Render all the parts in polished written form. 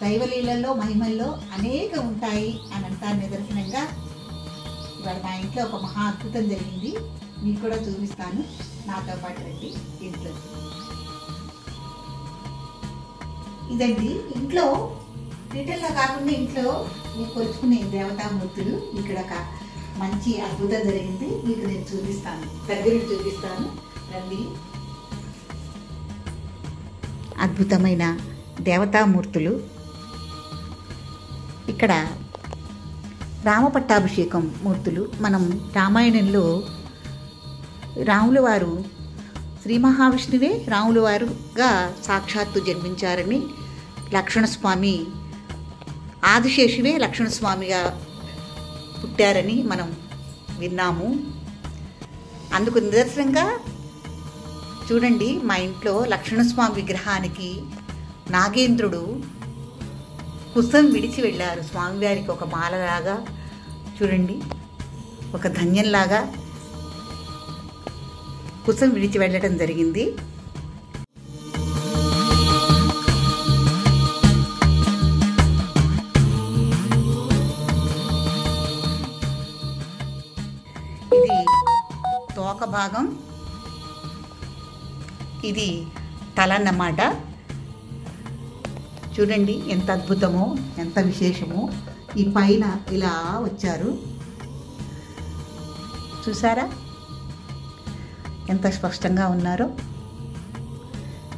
దైవలీలల్లో మహిమల్లో అనేక ఉంటాయి అని అంతా నిదర్శనంగా ఇవాళ మా ఇంట్లో ఒక మహా అద్భుతం జరిగింది. మీకు కూడా చూపిస్తాను, నాతో పాటు రండి. ఇంట్లో ఇదండి, ఇంట్లో పీటల్లో కాకుండా ఇంట్లో మీకు కొలుచుకునే దేవతామూర్తులు. ఇక్కడ ఒక మంచి అద్భుతం జరిగింది, మీకు నేను చూపిస్తాను, దగ్గర చూపిస్తాను రండి. అద్భుతమైన దేవతామూర్తులు. ఇక్కడ రామపట్టాభిషేకం మూర్తులు. మనం రామాయణంలో రాముల వారు శ్రీ మహావిష్ణువే రాముల వారుగా సాక్షాత్తు జన్మించారని, లక్ష్మణస్వామి ఆదిశేషువే లక్ష్మణస్వామిగా పుట్టారని మనం విన్నాము. అందుకు నిదర్శనంగా చూడండి, మా ఇంట్లో లక్ష్మణస్వామి విగ్రహానికి నాగేంద్రుడు కుసం విడిచి వెళ్ళారు. స్వామివారికి ఒక మాలలాగా చూడండి, ఒక ధన్యంలాగా కుసం విడిచి వెళ్ళడం జరిగింది. ఇది తోక భాగం, ఇది తల అన్నమాట. చూడండి ఎంత అద్భుతమో, ఎంత విశేషమో. ఈ పైన ఇలా వచ్చారు, చూసారా ఎంత స్పష్టంగా ఉన్నారో.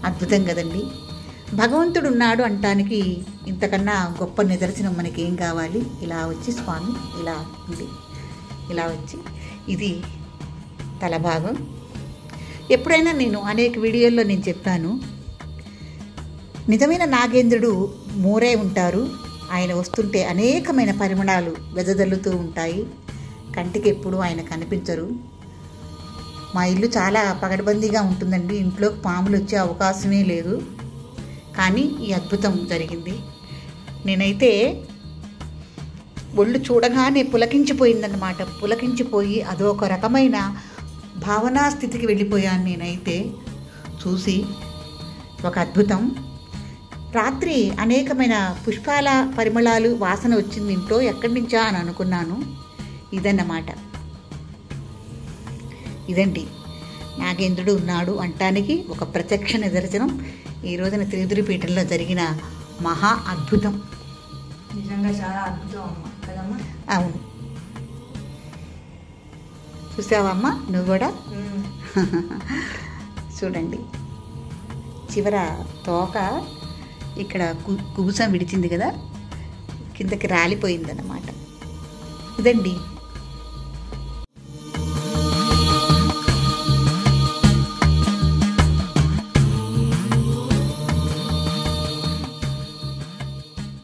అద్భుతం కదండి. భగవంతుడు ఉన్నాడు అంటానికి ఇంతకన్నా గొప్ప నిదర్శనం మనకేం కావాలి. ఇలా వచ్చి స్వామి ఇలా ఉంది, ఇలా వచ్చి ఇది తల భాగం. ఎప్పుడైనా నేను అనేక వీడియోల్లో నేను చెప్పాను, నిజమైన నాగేంద్రుడు మోరే ఉంటారు. ఆయన వస్తుంటే అనేకమైన పరిమళాలు వెదజల్లుతూ ఉంటాయి. కంటికి ఎప్పుడు ఆయన కనిపించరు. మా ఇల్లు చాలా పగడబందీగా ఉంటుందండి, ఇంట్లోకి పాములు వచ్చే అవకాశమే లేదు. కానీ ఈ అద్భుతం జరిగింది. నేనైతే ఒళ్ళు చూడగానే పులకించిపోయిందన్నమాట. పులకించిపోయి అదొక రకమైన భావనా స్థితికి వెళ్ళిపోయాను నేనైతే చూసి. ఒక అద్భుతం. రాత్రి అనేకమైన పుష్పాల పరిమళాలు వాసన వచ్చింది ఇంట్లో. ఎక్కడి నుంచా అని అనుకున్నాను. ఇదన్నమాట. ఇదండి నాగేంద్రుడు ఉన్నాడు అంటానికి ఒక ప్రత్యక్ష నిదర్శనం ఈ రోజున త్రిదురిపీఠంలో జరిగిన మహా అద్భుతం. నిజంగా చాలా అద్భుతం అమ్మ కదమ్మా. అవును, చూసావమ్మా నువ్వు కూడా. చూడండి, చివర తోక ఇక్కడ కుబుసం విడిచింది కదా, కిందకి రాలిపోయిందన్నమాట. ఇదండి